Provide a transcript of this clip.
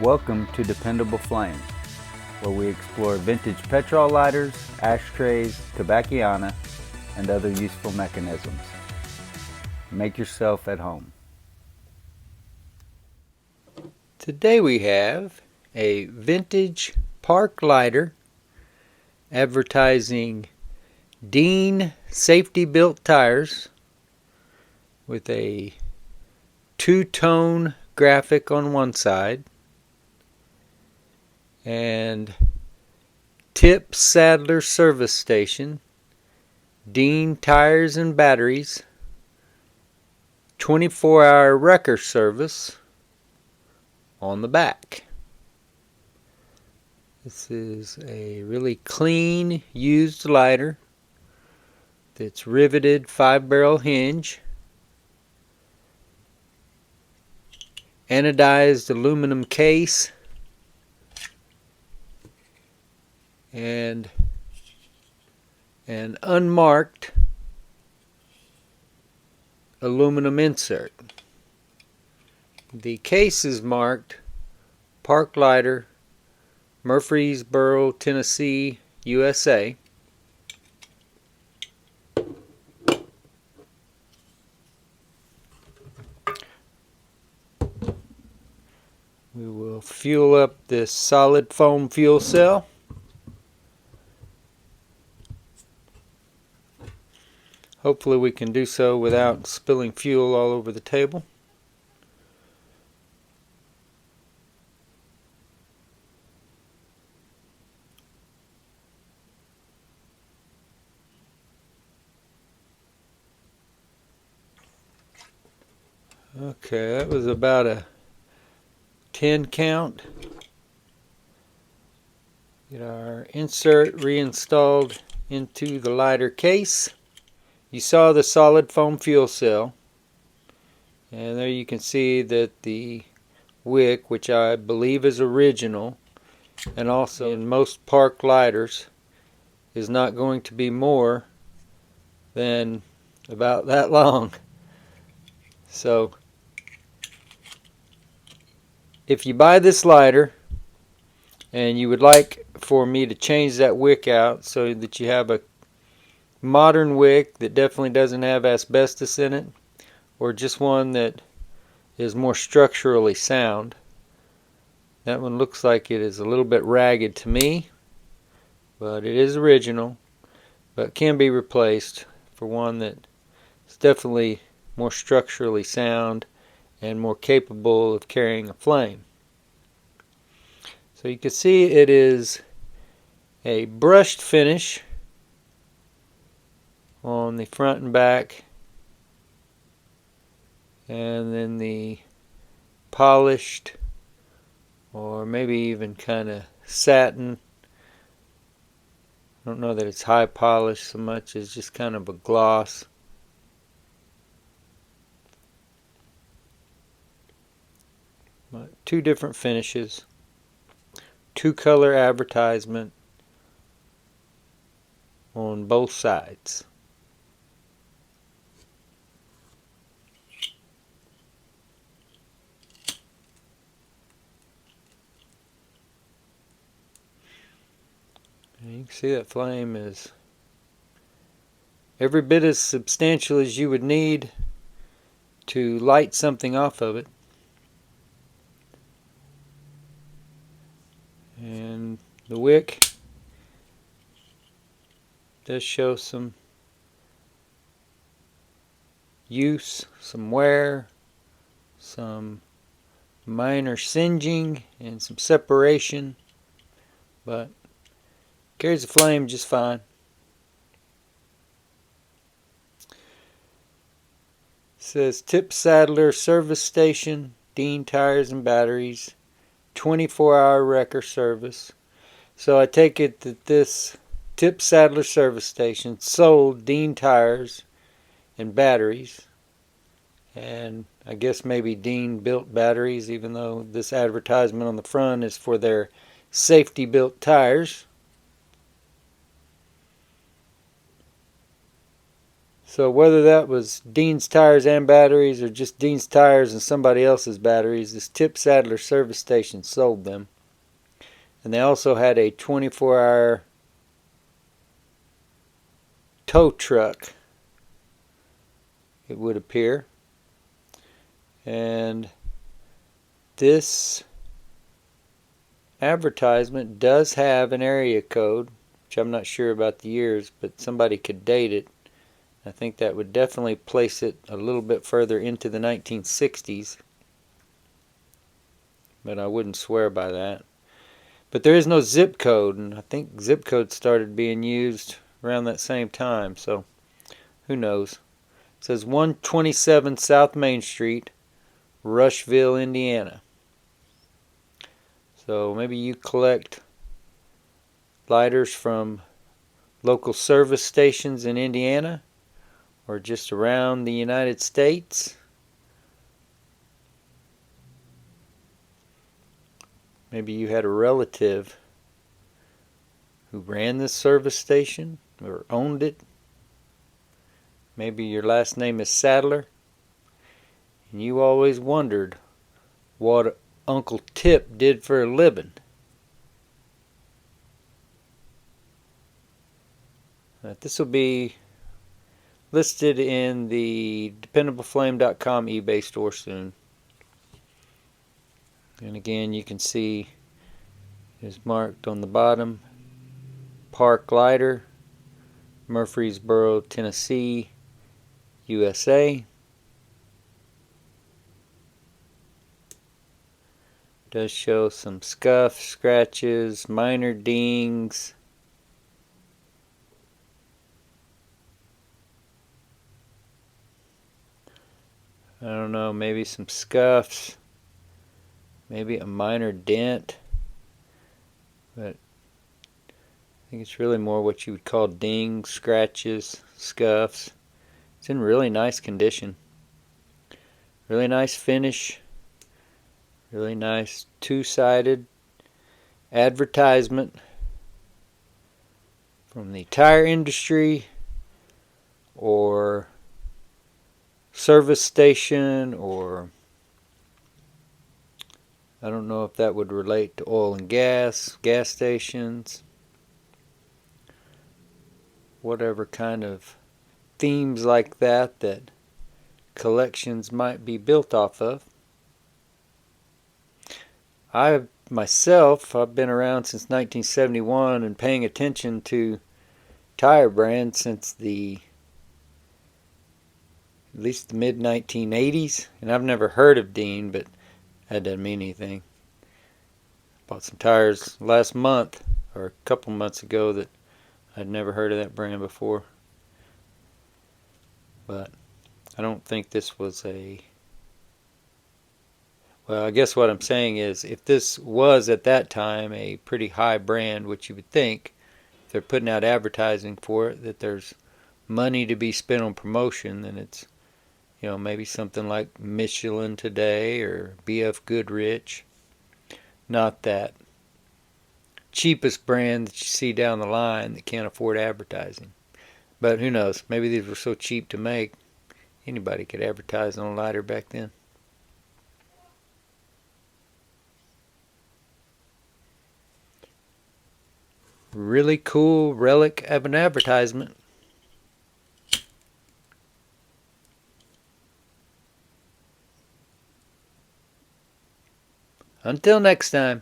Welcome to Dependable Flame, where we explore vintage petrol lighters, ashtrays, tobacconiana, and other useful mechanisms. Make yourself at home. Today we have a vintage park lighter advertising Dean SAF-T-BILT tires with a two-tone graphic on one side and Tip Sadler service station, Dean tires and batteries, 24-hour wrecker service on the back. This is a really clean used lighter that's riveted 5-barrel hinge, anodized aluminum case, and an unmarked aluminum insert. The case is marked Park Lighter, Murfreesboro, Tennessee, USA. We will fuel up this solid foam fuel cell. Hopefully we can do so without spilling fuel all over the table. Okay, that was about a 10 count. Get our insert reinstalled into the lighter case. You saw the solid foam fuel cell, and there you can see that the wick, which I believe is original, and also in most park lighters, is not going to be more than about that long. So if you buy this lighter and you would like for me to change that wick out so that you have a modern wick that definitely doesn't have asbestos in it, or just one that is more structurally sound. That one looks like it is a little bit ragged to me, but it is original, but can be replaced for one that is definitely more structurally sound and more capable of carrying a flame. So you can see it is a brushed finish on the front and back, and then the polished, or maybe even kind of satin. I don't know that it's high polish so much as just kind of a gloss. But two different finishes, two color advertisement on both sides. And you can see that flame is every bit as substantial as you would need to light something off of it. And the wick does show some use, some wear, some minor singeing, and some separation, but carries the flame just fine. It says Tip Sadler service station, Dean tires and batteries, 24-hour wrecker service. So I take it that this Tip Sadler service station sold Dean tires and batteries, and I guess maybe Dean built batteries, even though this advertisement on the front is for their SAF-T-BILT tires. So whether that was Dean's tires and batteries or just Dean's tires and somebody else's batteries, this Tip Sadler service station sold them. And they also had a 24-hour tow truck, it would appear. And this advertisement does have an area code, which I'm not sure about the years, but somebody could date it. I think that would definitely place it a little bit further into the 1960s, but I wouldn't swear by that. But there is no zip code, and I think zip codes started being used around that same time, so who knows. It says 127 South Main Street, Rushville, Indiana. So maybe you collect lighters from local service stations in Indiana or just around the United States. Maybe you had a relative who ran this service station or owned it. Maybe your last name is Sadler and you always wondered what Uncle Tip did for a living. This will be listed in the dependableflame.com eBay store soon. And again, you can see it's marked on the bottom, Park Lighter, Murfreesboro, Tennessee, USA. Does show some scuffs, scratches, minor dings. I don't know, maybe some scuffs, maybe a minor dent, but I think it's really more what you would call dings, scratches, scuffs. It's in really nice condition. Really nice finish. Really nice two-sided advertisement from the tire industry or service station, or I don't know if that would relate to oil and gas stations, whatever kind of themes like that collections might be built off of. I've been around since 1971 and paying attention to tire brands since at least the mid-1980s, and I've never heard of Dean, but that doesn't mean anything. Bought some tires last month, or a couple months ago, that I'd never heard of that brand before. But I don't think this was well, I guess what I'm saying is, if this was at that time a pretty high brand, which you would think, if they're putting out advertising for it, that there's money to be spent on promotion, then it's, maybe something like Michelin today or BF Goodrich. Not that cheapest brand that you see down the line that can't afford advertising. But who knows, maybe these were so cheap to make, anybody could advertise on a lighter back then. Really cool relic of an advertisement. Until next time.